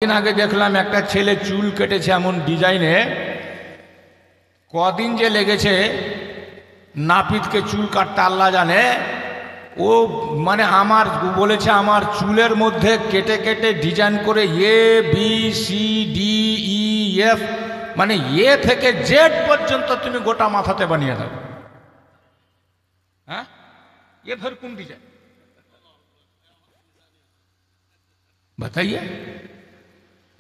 দিন আগে দেখলাম একটা ছেলে চুল কেটেছে এমন ডিজাইনে, কদিন যে লেগেছে নাপিতকে চুল কাটতে আল্লাহ জানে। ও মানে আমার বলেছে আমার চুলের মধ্যে কেটে কেটে ডিজাইন করে A B C D E F, মানে এ থেকে জেড পর্যন্ত তুমি গোটা মাথাতে বানিয়ে দাও। হ্যাঁ, এ ফের কোন ডিজাইন বাতাইয়ে।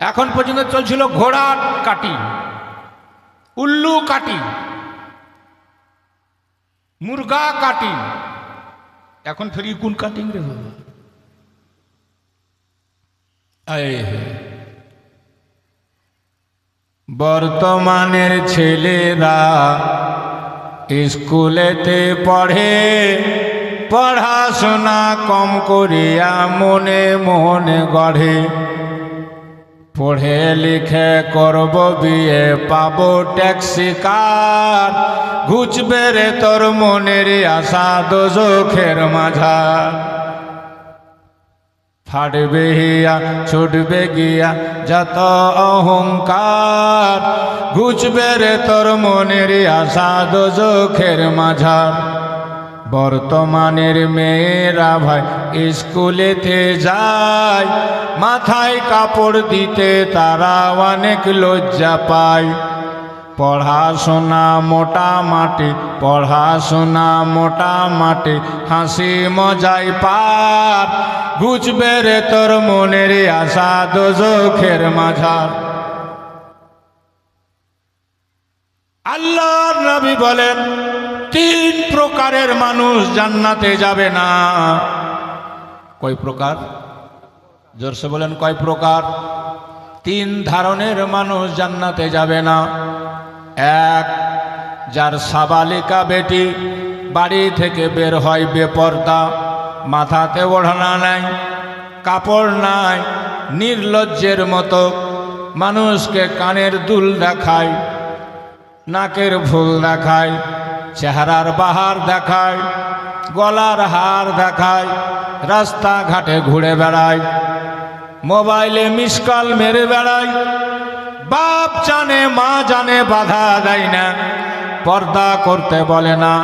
এখন পর্যন্ত চলছিল ঘোড়া কাটিং, উল্লু কাটিং, মুরগা কাটিং, এখন ফের কোন কাটিং রে বাবা? বর্তমানের ছেলেরা স্কুলেতে পড়ে, পড়াশোনা কম করিয়া মনে মনে গড়ে। পড়ে লিখে করব বিয়ে, পাবো ট্যাক্সি কার, ঘুচবে রে তোর মনের আশা দোজখের মাঝার। ফাটবে হিয়া ছুটবে গিয়া যত অহংকার, ঘুচবে রে তোর মনের আশা দোজখের মাঝার। বর্তমানের মেয়েরা ভাই স্কুলেতে যায়, মাথায় কাপড় দিতে তারা অনেক লজ্জা পায়। পড়াশোনা মোটামাটি, পড়াশোনা মোটামাটি, হাসি মজায় পার, ঘুচবে রে তোর মনের আশা দোজখের মাঝার। আল্লাহর নবী বলেন তিন প্রকারের মানুষ জান্নাতে যাবে না। কয় প্রকার? জোরসে বলেন কয় প্রকার? তিন ধরনের মানুষ জান্নাতে যাবে না। এক, যার সাবালিকা বেটি বাড়ি থেকে বের হয় বেপর্দা, মাথাতে ওড়না নাই, কাপড় নাই, নির্লজ্জের মতো মানুষকে কানের দুল দেখায়, নাকের ফুল দেখায়, চেহারার বাহার দেখায়, গলার হার দেখায়, রাস্তাঘাটে ঘুরে বেড়ায়, মোবাইলে মিসকল মেরে বেড়ায়, বাপ জানে মা জানে বাধা দেয় না, পর্দা করতে বলে না।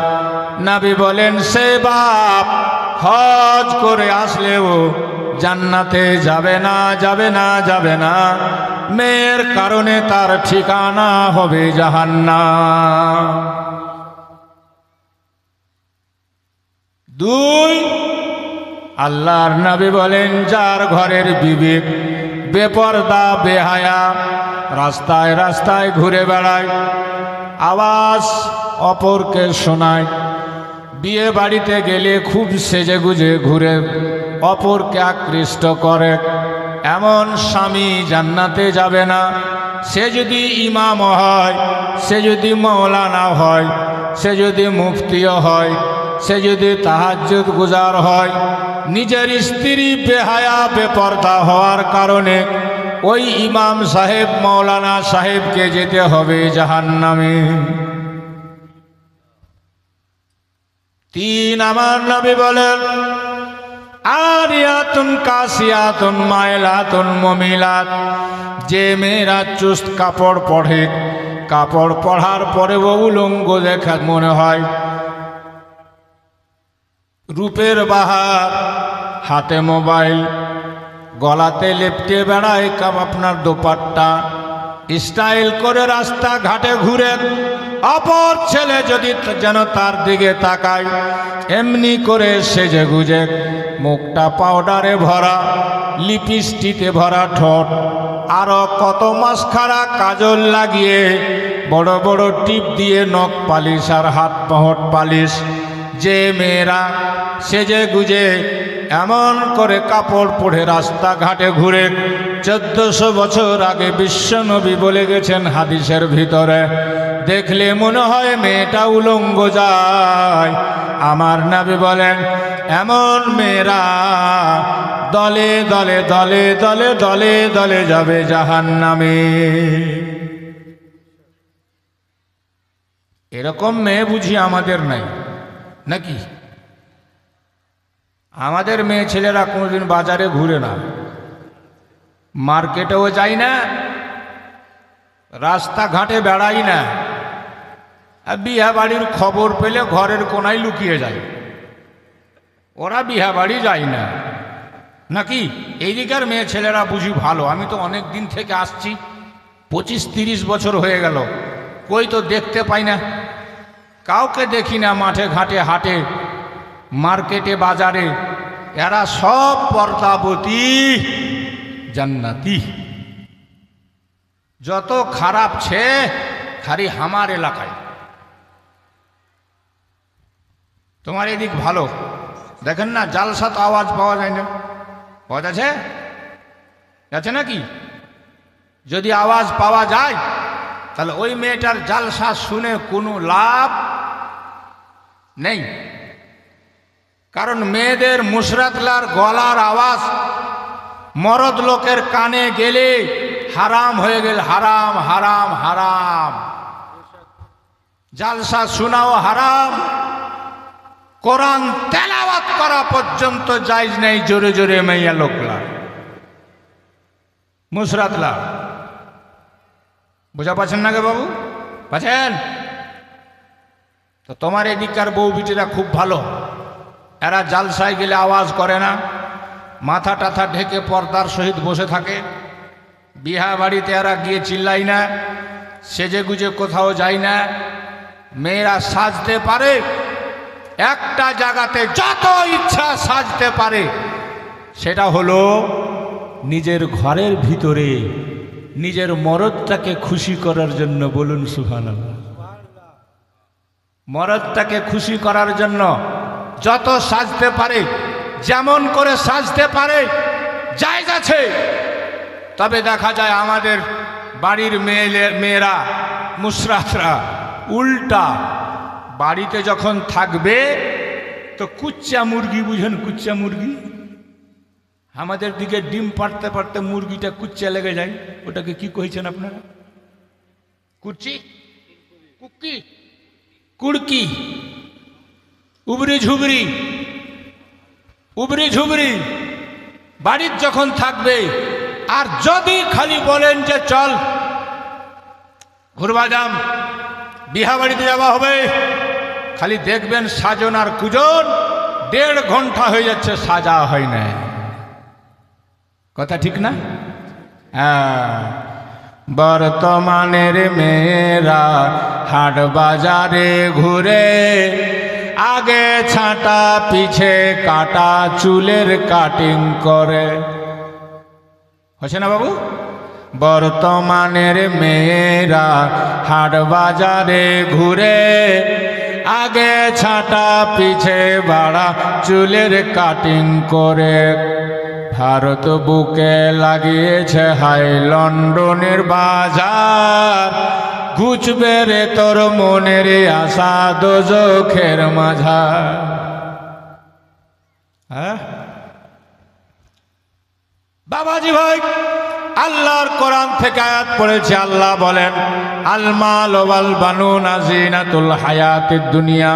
নবী বলেন সে বাপ হজ করে আসলেও জান্নাতে যাবে না, যাবে না, যাবে না। মেয়ের কারণে তার ঠিকানা হবে জাহান্নাম। দুই, আল্লাহর নবী বলেন যার ঘরের বিবেক বেপর্দা বেহায়া, রাস্তায় রাস্তায় ঘুরে বেড়ায়, আওয়াজ অপরকে শোনায়, বিয়ে বাড়িতে গেলে খুব সেজে গুজে ঘুরে অপরকে আকৃষ্ট করে, এমন স্বামী জান্নাতে যাবে না। সে যদি ইমাম হয়, সে যদি মৌলানা হয়, সে যদি মুফতিও হয়, সে যদি তাহাজ্জুদ গুজার হয়, নিজের স্ত্রী বেহায়া বেপর্দা হওয়ার কারণে ওই ইমাম সাহেব মৌলানা সাহেবকে যেতে হবে জাহান্নামে। তিন, আমার নবী বলেন আরিয়াতুন কাসিয়াতুন মাইলাতুন মুমিলাত, যে মেয়েরা চুস্ত কাপড় পরে, কাপড় পরার পরেও উলঙ্গ দেখা মনে হয়, রূপের বাহার, হাতে মোবাইল, গলাতে লেপটে বেড়ায় আপনার দোপাট্টা, স্টাইল করে রাস্তাঘাটে ঘুরে, অপর ছেলে যদি যেন তার দিকে তাকায়, এমনি করে সেজে গুজে, মুখটা পাউডারে ভরা, লিপস্টিকে ভরা ঠোঁট, আরো কত মাস্কারা কাজল লাগিয়ে, বড় বড় টিপ দিয়ে নখ পালিশ আর হাত পাহট পালিশ, যে মেয়েরা সেজে গুজে এমন করে কাপড় পরে রাস্তাঘাটে ঘুরে, 1400 বছর আগে বিশ্বনবী বলে গেছেন হাদিসের ভিতরে, দেখলে মনে হয় মেয়েটা উলঙ্গ যায়। আমার নবী বলেন এমন মেয়েরা দলে দলে দলে দলে দলে দলে যাবে জাহান্নামে। এরকম মেয়ে বুঝি আমাদের নাই নাকি? আমাদের মেয়ে ছেলেরা কোনোদিন বাজারে ঘুরে না, মার্কেটেও যাই না, রাস্তাঘাটে বেড়াই না, আর বিয়া বাড়ির খবর পেলে ঘরের কোনায় লুকিয়ে যায়। ওরা বিয়া বাড়ি যায় না নাকি? এইদিকার মেয়ে ছেলেরা বুঝি ভালো। আমি তো অনেক দিন থেকে আসছি, 25-30 বছর হয়ে গেল, কই তো দেখতে পাই না, কাউকে দেখি না মাঠে ঘাটে হাটে মার্কেটে বাজারে। এরা সব পর্দাবতী জান্নাতি। যত খারাপ ছে খালি আমার এলাকায়, তোমার এদিক ভালো। দেখেন না জালসা তো আওয়াজ পাওয়া যায় না, পাওয়া যাচ্ছে? যাচ্ছে নাকি? যদি আওয়াজ পাওয়া যায় তাহলে ওই মেয়েটার জালসা শুনে কোনো লাভ নেই। কারণ মেয়েদের মুশরাতলার গলার আওয়াজ মরদ লোকের কানে গেলে হারাম হয়ে গেল। হারাম হারাম হারাম। জালসা শোনাও হারাম, কোরআন তেলাওয়াত করা পর্যন্ত জায়েজ নেই। জোরে জোরে মাইয়া লোকলা মুশরাতলা, বুঝা পাচ্ছেন না গে বাবু? পাচ্ছেন তো? তোমার এদিককার বউ বিটিরা খুব ভালো, এরা জালসায় গেলে আওয়াজ করে না, মাথা টাথা ঢেকে পর্দার সহিত বসে থাকে। বিহা বাড়িতে এরা গিয়ে চিল্লাই না, সেজে গুজে কোথাও যায় না। মেয়েরা সাজতে পারে, একটা জায়গাতে যত ইচ্ছা সাজতে পারে, সেটা হলো নিজের ঘরের ভিতরে নিজের মরদটাকে খুশি করার জন্য। বলুন সুবহানাল্লাহ। মরদটাকে খুশি করার জন্য যত সাজতে পারে, যেমন করে সাজতে পারে জায়েজ আছে। তবে দেখা যায় আমাদের বাড়ির মেয়েরা মুশরাতরা উল্টা, বাড়িতে যখন থাকবে তো কুচ্চা মুরগি, বুঝেন কুচ্চা মুরগি? আমাদের দিকে ডিম পাড়তে পাড়তে মুরগিটা কুচ্চা লেগে যায়, ওটাকে কি কইছেন আপনারা? কুচি, কুকি, কুড়কি, উবরি ঝুবরি, উবরি ঝুবরি বাড়ির যখন থাকবে। আর যদি খালি বলেন যে চল ঘুরবা যাম, বিহা বাড়িতে যাওয়া হবে, খালি দেখবেন সাজন আর কুজন 1.5 ঘন্টা হয়ে যাচ্ছে, সাজা হয় না। কথা ঠিক না? হ্যাঁ। বর্তমানের মেয়েরা হাট বাজারে ঘুরে, আগে ছাঁটা পিছে কাটা চুলের কাটিং করে। হচ্ছে না বাবু? বর্তমানের মেয়েরা হাট বাজারে ঘুরে, আগে ছাঁটা পিছে বাড়া চুলের কাটিং করে। ভারত বুকে লাগিয়েছে হাই লন্ডনের বাজার, ঘুচবে রে তোর মনের আশা দোজখের মাঝার। হ্যাঁ বাবাজি ভাই, আল্লাহর কোরআন থেকে আয়াত পড়েছে। আল্লাহ বলেন, আল মাল ওয়াল বানুনা জিনাতুল হায়াতিদ দুনিয়া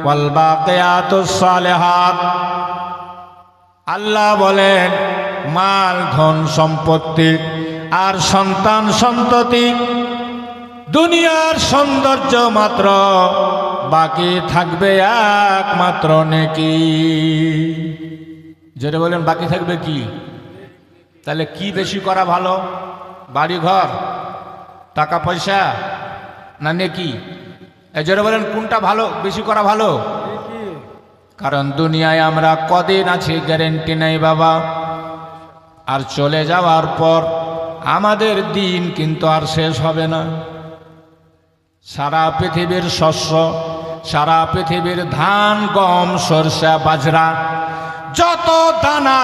ওয়াল বাকিয়াতুস সালিহাত। আল্লাহ বলেন, মাল ধন সম্পত্তি আর সন্তান সন্ততি দুনিয়ার সৌন্দর্য মাত্র, বাকি থাকবে একমাত্র নেকি। যেটা বলেন বাকি থাকবে কি? তাহলে কি বেশি করা ভালো? বাড়ি ঘর, টাকা পয়সা না নেকি? যেটা বলেন কোনটা ভালো, বেশি করা ভালো? কারণ দুনিয়ায় আমরা কদিন আছি গ্যারেন্টি নেই বাবা। আর চলে যাওয়ার পর আমাদের দিন কিন্তু আর শেষ হবে না। সারা পৃথিবীর শস্য, সারা পৃথিবীর ধান গম সরষা বাজরা যত দানা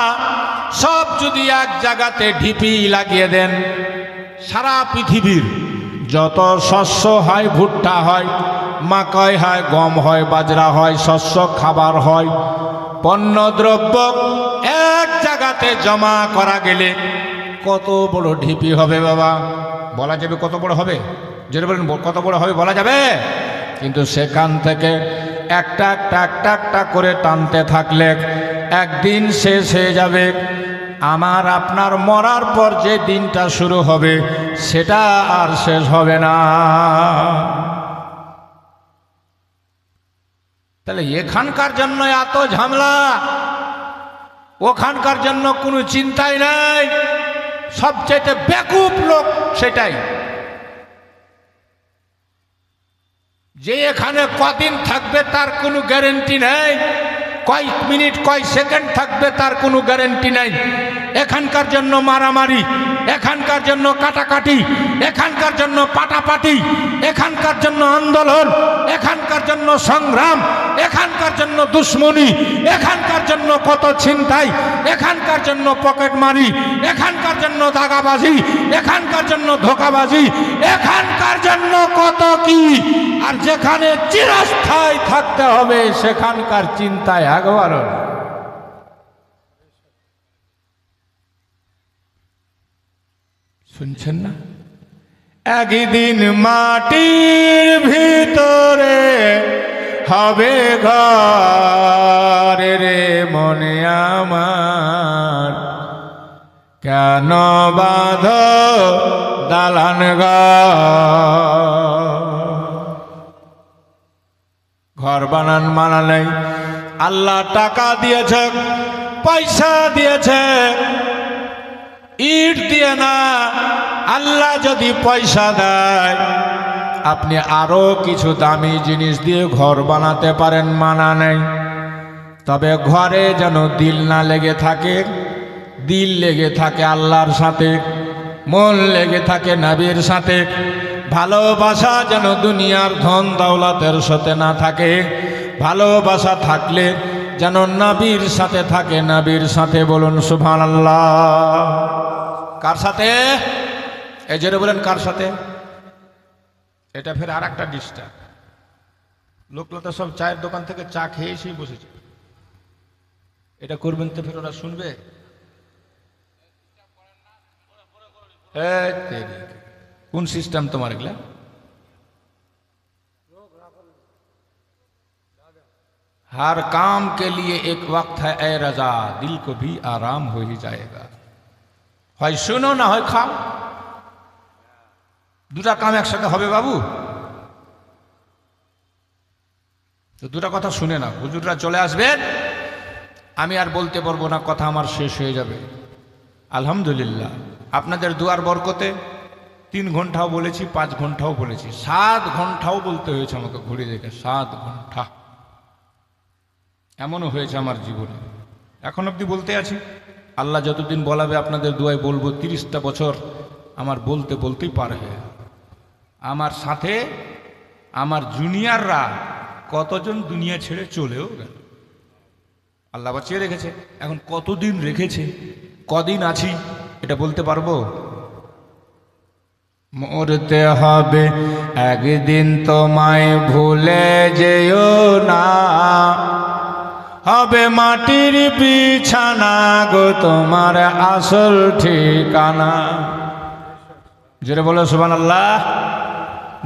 সব যদি এক জায়গাতে ঢিপি লাগিয়ে দেন, সারা পৃথিবীর যত শস্য হয়, ভুট্টা হয়, মাকাই হয়, গম হয়, বাজরা হয়, শস্য খাবার হয়, পণ্যদ্রব্য এক জায়গাতে জমা করা গেলে কত বড় ঢিপি হবে বাবা? বলা যাবে কত বড় হবে? যেটা বলেন কত বড় হবে বলা যাবে? কিন্তু সেখান থেকে একটা একটা একটা একটা করে টানতে থাকলে একদিন শেষ হয়ে যাবে। আমার আপনার মরার পর যে দিনটা শুরু হবে সেটা আর শেষ হবে না। তাহলে এখানকার জন্য এত ঝামেলা, ওখানকার জন্য কোনো চিন্তাই নাই। সবচেয়ে বেকুব লোক সেটাই, যে এখানে কদিন থাকবে তার কোনো গ্যারেন্টি নেই, কয় মিনিট কয় সেকেন্ড থাকবে তার কোনো গ্যারেন্টি নেই। এখানকার জন্য মারামারি, এখানকার জন্য কাটাকাটি, এখানকার জন্য পাটাপাটি, এখানকার জন্য আন্দোলন, এখানকার জন্য সংগ্রাম, এখানকার জন্য দুশ্মনী, এখানকার জন্য কত ছিনতাই, এখানকার জন্য পকেটমারি, এখানকার জন্য দাগাবাজি, এখানকার জন্য ধোঁকাবাজি, এখানকার জন্য কত কি। আর যেখানে চিরস্থায়ী থাকতে হবে সেখানকার চিন্তায় একবারও না। শুনছেন না? একদিন মাটির ভিতরে হবে ঘর রে মনে আমার, কেন বাঁধ দালান ঘর বানান মানা নেই। আল্লাহ টাকা দিয়েছে, পয়সা দিয়েছে, ইট দিয়ে না। আল্লাহ যদি পয়সা দেয় আপনি আরো কিছু দামি জিনিস দিয়ে ঘর বানাতে পারেন, মানা নেই। তবে ঘরে যেন দিল না লেগে থাকে, দিল লেগে থাকে আল্লাহর সাথে, মন লেগে থাকে নবীর সাথে। ভালোবাসা যেন দুনিয়ার ধন দৌলতের সাথে না থাকে, ভালোবাসা থাকলে যেন নবীর সাথে থাকে, নবীর সাথে। বলুন সুবহানাল্লাহ। কার সাথে? এই জোরে বলেন কার সাথে? এটা ফের আর একটা ডিস্টার্ব। লোকগুলো তো সব চায়ের দোকান থেকে চা খেয়ে এসেই বসেছে। এটা করবেন তো ফের ওরা শুনবে? কোন সিস্টেম তোমার এগুলা? हर काम के लिए एक वक्त है ए रजा, दिल को भी आराम हो ही जाएगा। হয় শোনো না হয় খাও, দুটা কাম একসাথে হবে বাবু। তো দুটা কথা শুনে না, হুজুররা চলে আসবেন, আমি আর বলতে পারবো না, কথা আমার শেষ হয়ে যাবে। আলহামদুলিল্লাহ আপনাদের দুয়ার বরকতে 3 ঘন্টাও বলেছি, 5 ঘন্টাও বলেছি, 7 ঘন্টাও বলতে হয়েছে আমাকে ঘুরে দেখে। 7 ঘন্টা এমনও হয়েছে আমার জীবনে, এখন অবধি বলতে আছি। আল্লাহ যতদিন বলাবে আপনাদের দুয়ায় বলবো। 30টা বছর আমার বলতে বলতেই পার হয়ে। আমার সাথে আমার জুনিয়ররা কতজন দুনিয়া ছেড়ে চলেও গেল, আল্লাহ বাঁচিয়ে রেখেছে। এখন কতদিন রেখেছে, কদিন আছি এটা বলতে পারবো? মরতে হবে একদিন, তোমায় ভুলে যেও না, হবে মাটির বিছানা গো তোমার আসল ঠিকানা। জোরে বলো সুবহানাল্লাহ,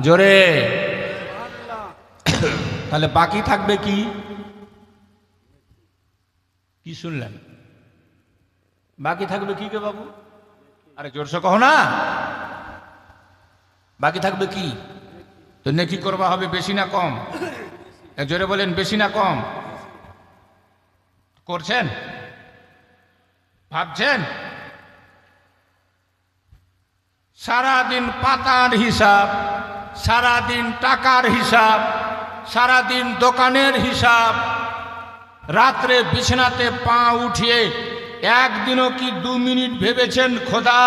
জোরে। তাহলে বাকি থাকবে কি? কি শুনলেন? বাকি থাকবে কি কে বাবু? আরে জোরসে কहो না। বাকি থাকবে কি? তো নেকি করবা হবে বেশি না কম? জোরে বলেন, বেশি না কম? করছেন? ভাবছেন? সারাদিন পাতার হিসাব, সারাদিন টাকার হিসাব, সারাদিন দোকানের হিসাব, রাত্রে বিছানাতে পা উঠিয়ে একদিনও কি 2 মিনিট ভেবেছেন খোদা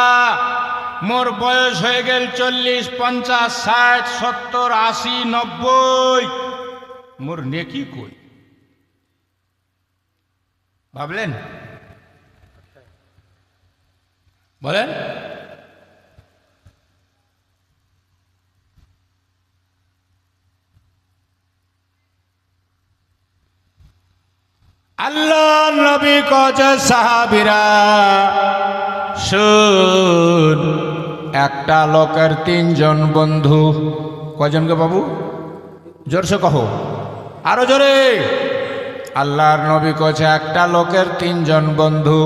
মোর বয়স হয়ে গেল 40, 50, 60, 70, 80, 90, মোর নেকি কই? ভাবলেন? বলেন। আল্লাহ নবী কছে সাহাবীরা শুন, একটা লোকের 3 জন বন্ধু। কয়জনকে বাবু? জোরসে কহো, আরো জোরে। আল্লাহর নবী কছে একটা লোকের 3 জন বন্ধু।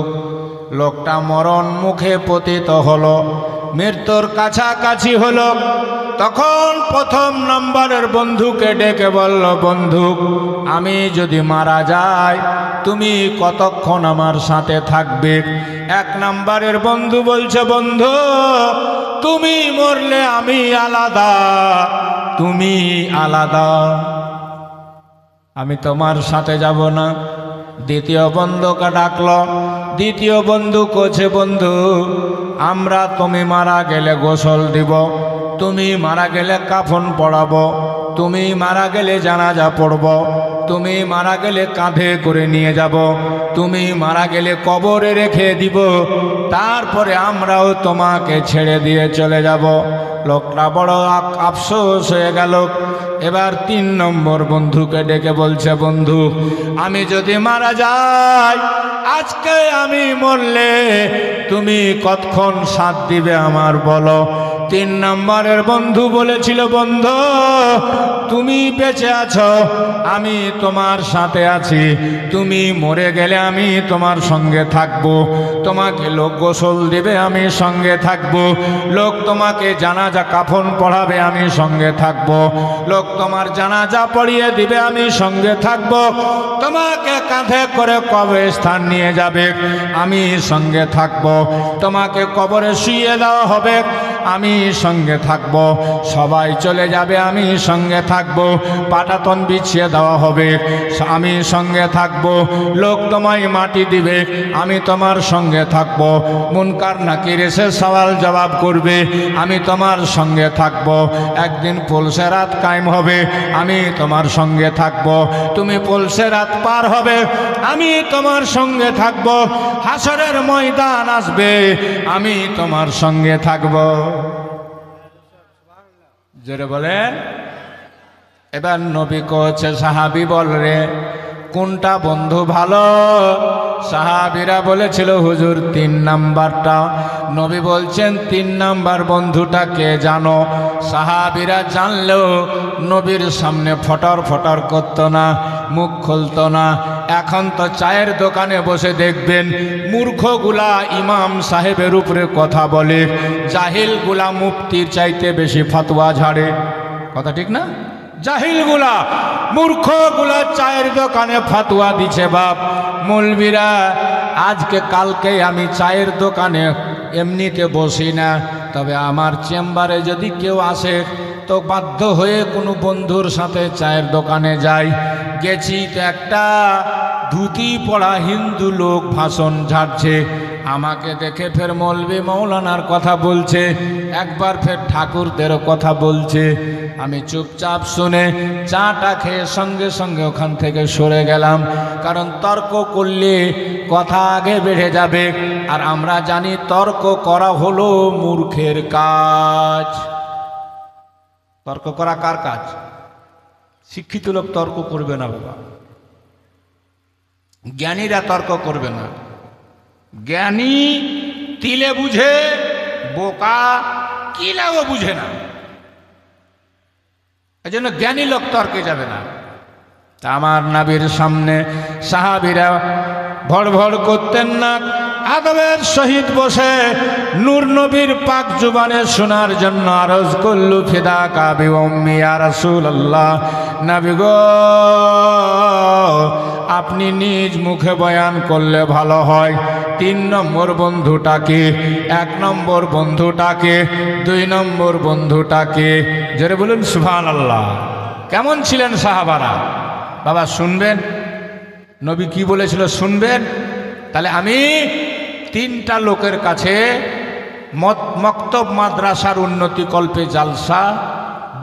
লোকটা মরণ মুখে পতিত হলো, মৃত্যুর কাছাকাছি হলো। তখন প্রথম নম্বরের বন্ধুকে ডেকে বলল, বন্ধু, আমি যদি মারা যাই তুমি কতক্ষণ আমার সাথে থাকবে? এক নম্বরের বন্ধু বলছে, বন্ধু তুমি মরলে আমি আলাদা, তুমি আলাদা, আমি তোমার সাথে যাব না। দ্বিতীয় বন্ধুকে ডাকলো। দ্বিতীয় বন্ধু কছে, বন্ধু আমরা তুমি মারা গেলে গোসল দিব, তুমি মারা গেলে কাফন পড়াবো, তুমি মারা গেলে জানাজা পড়ব, তুমি মারা গেলে কাঁধে করে নিয়ে যাব, তুমি মারা গেলে কবরে রেখে দিব, তারপরে আমরাও তোমাকে ছেড়ে দিয়ে চলে যাব। লোকটা বড় আফসোস হয়ে গেল। এবার তিন নম্বর বন্ধুকে ডেকে বলছে, বন্ধু আমি যদি মারা যাই, আজকে আমি মরলে তুমি কতক্ষণ সাথ দিবে আমার বলো? তিন নম্বরের বন্ধু বলেছিল, বন্ধু তুমি বেঁচে আছো, আমি তোমার সাথে আছি, তুমি মরে গেলে আমি তোমার সঙ্গে থাকব, তোমাকে লোক গোসল দিবে আমি সঙ্গে থাকব, লোক তোমাকে জানাজা কাফন পড়াবে আমি সঙ্গে থাকব, লোক তোমার জানাজা পড়িয়ে দিবে আমি সঙ্গে থাকব, তোমাকে কাঁধে করে কবরস্থান নিয়ে যাবে আমি সঙ্গে থাকব, তোমাকে কবরে শুইয়ে দেওয়া হবে আমি সঙ্গে থাকব, সবাই চলে যাবে আমি সঙ্গে থাকব, পাটাতন বিছিয়ে দেওয়া হবে আমি সঙ্গে থাকব, লোক তোমায় মাটি দিবে আমি তোমার সঙ্গে থাকব, মুনকার নাকির এসে সওয়াল জবাব করবে আমি তোমার সঙ্গে থাকব, একদিন পুলসে রাত কায়েম হবে আমি তোমার সঙ্গে থাকব, তুমি পুলসে রাত পার হবে আমি তোমার সঙ্গে থাকব, হাসরের ময়দান আসবে আমি তোমার সঙ্গে থাকব। জোরে বলেন। এবার নবী কচ্ছে, সাহাবী বল রে কোনটা বন্ধু ভালো? সাহাবীরা বলেছিল, হুজুর তিন নাম্বারটা। নবী বলছেন, তিন নাম্বার বন্ধুটা কে জানো? সাহাবীরা জানলেও নবীর সামনে ফটর ফটর করতো না, মুখ খুলতো না। এখন তো চায়ের দোকানে বসে দেখবেন মূর্খগুলা ইমাম সাহেবের উপরে কথা বলে, জাহিলগুলা মুফতির চাইতে বেশি ফতোয়া ঝাড়ে। কথা ঠিক না? জাহিলগুলা মূর্খগুলা চায়ের দোকানে ফতোয়া দিচ্ছে। বাপ মৌলবীরা আজকে কালকে আমি চায়ের দোকানে এমনিতে বসি না, তবে আমার চেম্বারে যদি কেউ আসে তো বাধ্য হয়ে কোনো বন্ধুর সাথে চায়ের দোকানে যাই। গেছি তো একটা ধুতি পড়া হিন্দু লোক ভাষণ ঝাড়ছে, আমাকে দেখে ফের মৌলবি মৌলানার কথা বলছে, একবার ফের ঠাকুরদেরও কথা বলছে। আমি চুপচাপ শুনে চাটা খেয়ে সঙ্গে সঙ্গে ওখান থেকে সরে গেলাম, কারণ তর্ক করলে কথা আগে বেড়ে যাবে, আর আমরা জানি তর্ক করা হলো মূর্খের কাজ। তর্ক করা কার কাজ? শিক্ষিত লোক তর্ক করবে না বাবা, জ্ঞানীরা তর্ক করবে না। জ্ঞানী তিলে বুঝে, বোকা কিলাও বুঝে না, এই জন্য জ্ঞানী লোক তর্কে যাবে না। আমার নবীর সামনে সাহাবীরা ভড় ভড় করতেন না, আদবের সহিত বসে নূর নবীর পাক জুবানে শোনার জন্য আরজ করলু, ফিদাকা বিউম্মি ইয়া রাসূলুল্লাহ, নবী গো আপনি নিজ মুখে বয়ান করলে ভালো হয়। তিন নম্বর বন্ধুটাকে, এক নম্বর বন্ধুটাকে, দুই নম্বর বন্ধুটাকে। জোরে বলুন সুবহানাল্লাহ। কেমন ছিলেন সাহাবারা? বাবা শুনবেন নবী কি বলেছিল, শুনবেন। তাহলে আমি তিনটা লোকের কাছে মক্তব মাদ্রাসার উন্নতি কল্পে জালসা,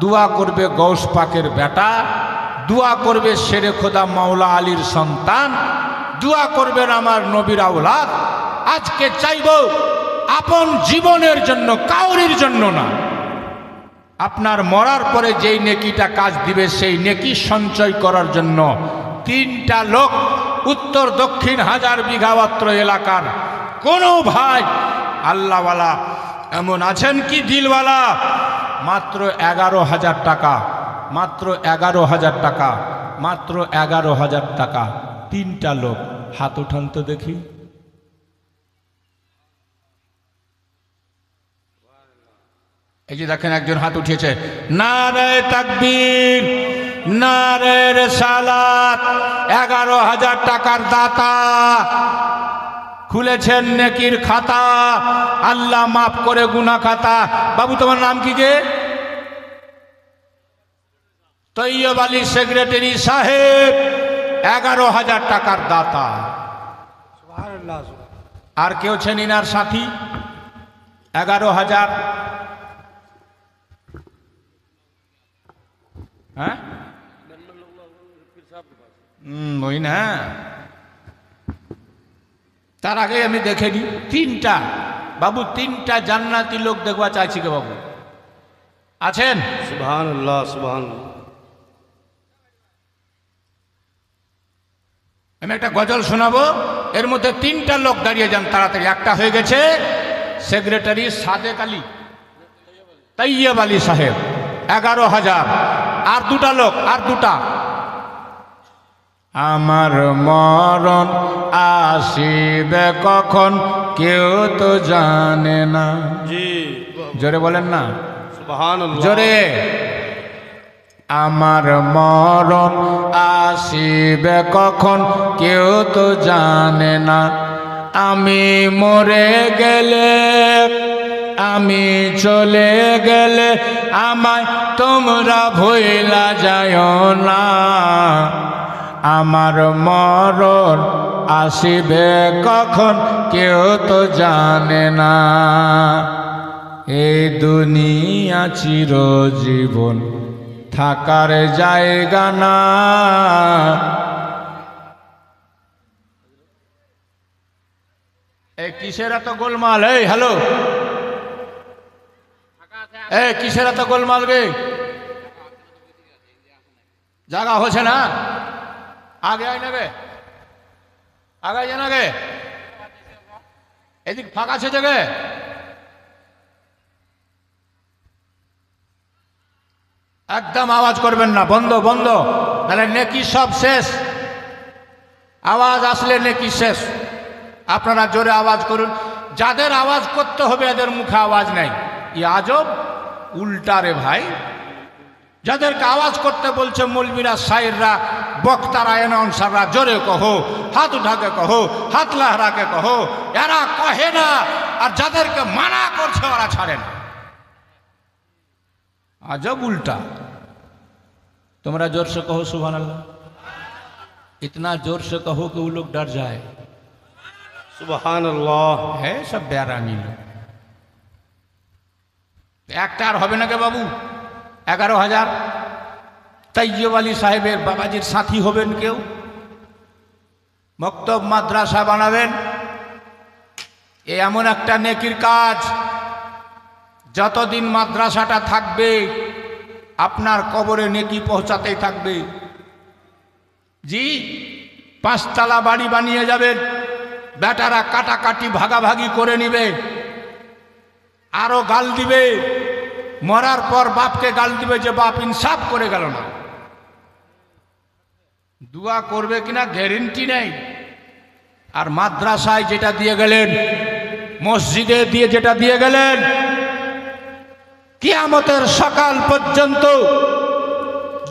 দোয়া করবে গৌস পাকের বেটা, দোয়া করবে শেরে খোদা মাওলা আলীর সন্তান, দোয়া করবেন আমার নবীর আওলাদ। আজকে চাইব আপন জীবনের জন্য, কাউরির জন্য না, আপনার মরার পরে যেই নেকিটা কাজ দিবে সেই নেকি সঞ্চয় করার জন্য তিনটা লোক উত্তর দক্ষিণ 1000 বিঘামাত্র এলাকার কোনো ভাই আল্লাহওয়ালা এমন আছেন কি দিলওয়ালা? মাত্র 11,000 টাকা, মাত্র 11,000 টাকা, মাত্র 11,000 টাকা। তিনটা লোক হাত উঠান তো দেখি। এই যে দেখেন একজন হাত উঠিয়েছে, নারে তাকবীর, নারে রিসালাত। 11,000 টাকার দাতা, খুলেছেন নেকির খাতা, আল্লাহ মাফ করে গুনাহ খাতা। বাবু তোমার নাম কি গে? তৈয়ব আলী সেক্রেটারি সাহেব, 11,000 টাকার দাতা। আর কেউ ছেন ইনার সাথী? 11,000। হ্যাঁ ওই না, তার আগে আমি দেখে নিই। 3টা বাবু, 3টা জান্নাতি লোক দেখবা চাইছি কে বাবু? আছেন? সুবহানাল্লাহ, সুবহানাল্লাহ। আমি একটা গজল শোনাবো, এর মধ্যে 3টা লোক দাঁড়িয়ে যান তাড়াতাড়ি। একটা হয়ে গেছে সেক্রেটারি সাদেক আলী, তৈয়ব আলী সাহেব, 11,000। আর 2টা লোক, আর 2টা। আমার মরণ আসিবে কখন কেউ তো জানে না। জি, জোরে বলেন না, সুবহানাল্লাহ, জোরে। আমার মরণ আসিবে কখন কেউ তো জানে না। আমি মরে গেলে, আমি চলে গেলে আমায় তোমরা ভুইলা যাও না। আমার মরণ আসিবে কখন কেউ তো জানে না। এই দুনিয়া চিরজীবন থাকার জায়গা না। এই কিসের এত গোলমাল? এই হ্যালো, এই কিসের এত গোলমাল গে? জায়গা হচ্ছে না, আগে আয় না গে, আগে যায় না গে, এদিক ফাঁকা আছে জায়গায়। একদম আওয়াজ করবেন না, বন্ধ বন্ধ, তাহলে নেকি সব শেষ। আওয়াজ আসলে নেকি শেষ। আপনারা জোরে আওয়াজ করুন। যাদের আওয়াজ করতে হবে এদের মুখে আওয়াজ নাই। ই আজব উল্টা রে ভাই। যাদেরকে আওয়াজ করতে বলছে মৌলবীরা, শায়েররা, বক্তারা, অ্যানাউন্সাররা, জোরে কহো, হাত উঠাকে কহো, হাত লাহরাকে কহো, এরা কহে না। আর যাদেরকে মানা করছে ওরা ছাড়ে না। अजब उल्टा। तुमरा जोर से कहो सुभान अल्लाह, इतना जोर से कहो कि वो लोग डर जाए। সুবহানাল্লাহ। है सब बेरामी लोग। একটা আর হবে না কে বাবু? 11,000। তৈয়ব আলী সাহেবের বাবাজির সাথী হবেন কেউ? মক্তব মাদ্রাসা বানাবেন। এ এমন একটা নেকির কাজ, যতদিন মাদ্রাসাটা থাকবে আপনার কবরে নেকি পৌঁছাতেই থাকবে। জি, 5 তলা বাড়ি বানিয়ে যাবেন, বেটারা কাটাকাটি ভাগাভাগি করে নিবে, আরো গাল দিবে। মরার পর বাপকে গাল দিবে যে বাপ ইনসাফ করে গেল না। দোয়া করবে কিনা গ্যারেন্টি নেই। আর মাদ্রাসায় যেটা দিয়ে গেলেন, মসজিদে দিয়ে যেটা দিয়ে গেলেন, কিয়ামতের সকাল পর্যন্ত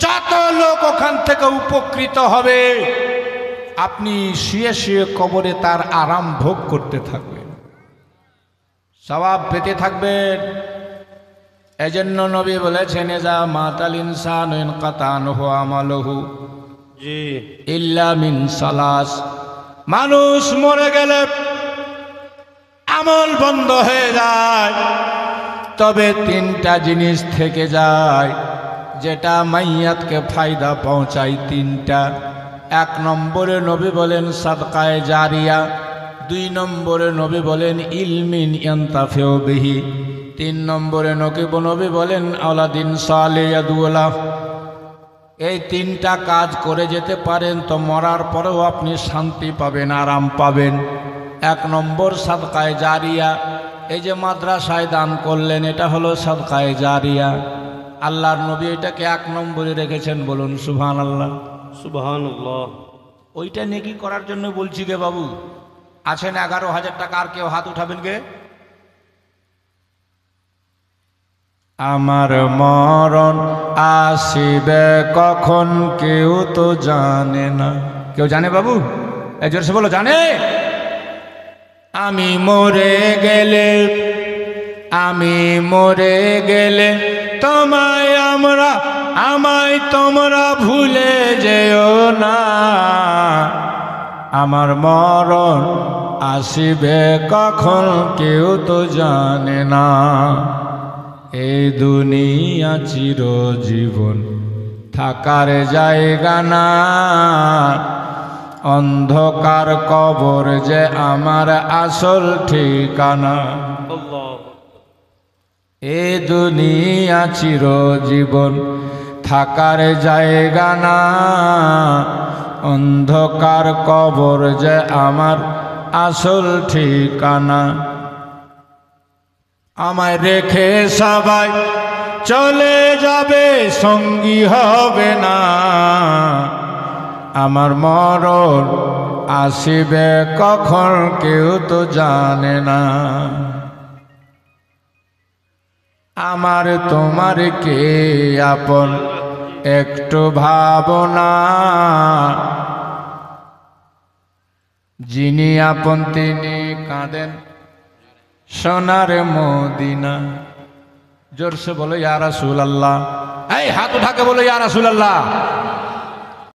যত লোক ওখান থেকে উপকৃত হবে, আপনি শুয়ে শুয়ে কবরে তার আরাম ভোগ করতে থাকবেন, সওয়াব পেতে থাকবেন। এজন্য নবী বলেছেন, এজা মাতাল ইনসানু ইনকাতা আনহু আমালুহু জি, ইল্লা মিন সালাস। মানুষ মরে গেলে আমল বন্ধ হয়ে যায়, তবে 3টা জিনিস থেকে যায় যেটা মাইয়াতকে ফায়দা পৌঁছায়। 3টা। 1 নম্বরে নবী বলেন সাদকায়ে জারিয়া, 2 নম্বরে নবী বলেন ইলমিন ইয়ানতাফিউ বিহি, 3 নম্বরে নবী বলেন আওলাদিন সালেহ ইয়াদুল্লাহ। এই 3টা কাজ করে যেতে পারেন তো মরার পরেও আপনি শান্তি পাবেন, আরাম পাবেন। 1 নম্বর সাদকায়ে জারিয়া। এই যে মাদ্রাসায় দান করলেন, এটা হলো সাদকায়ে জারিয়া। আল্লাহর নবী এটাকে 1 নম্বরে রেখেছেন, বলুন সুবহানাল্লাহ, সুবহানাল্লাহ। ওইটা নেকি করার জন্য বলছি গে বাবু। আছেন 11,000 টাকা, আর কেউ হাত উঠাবেন গে? আমার মরণ আসিবে কখন কেউ তো জানে না। কেউ জানে বাবু? এই জোরসে বলো, জানে? আমি মরে গেলে, আমি মরে গেলে আমায় তোমরা ভুলে যেও না। আমার মরণ আসিবে কখন কেউ তো জানে না। এই দুনিয়া চিরজীবন থাকার জায়গা না, অন্ধকার কবর যে আমার আসল ঠিকানা। আল্লাহ এই দুনিয়া চিরজীবন থাকার জায়গা না, অন্ধকার কবর যে আমার আসল ঠিকানা। আমায় রেখে সবাই চলে যাবে, সঙ্গী হবে না। আমার মরণ আসিবে কখন কেউ তো জানে না। আমার তোমার কে আপন একটু ভাবনা, যিনি আপন তিনি কাঁদেন সোনার মদিনা। জোরসে বলো ইয়া রাসূলুল্লাহ। এই হাত উঠাকে বলো ইয়া রাসূলুল্লাহ।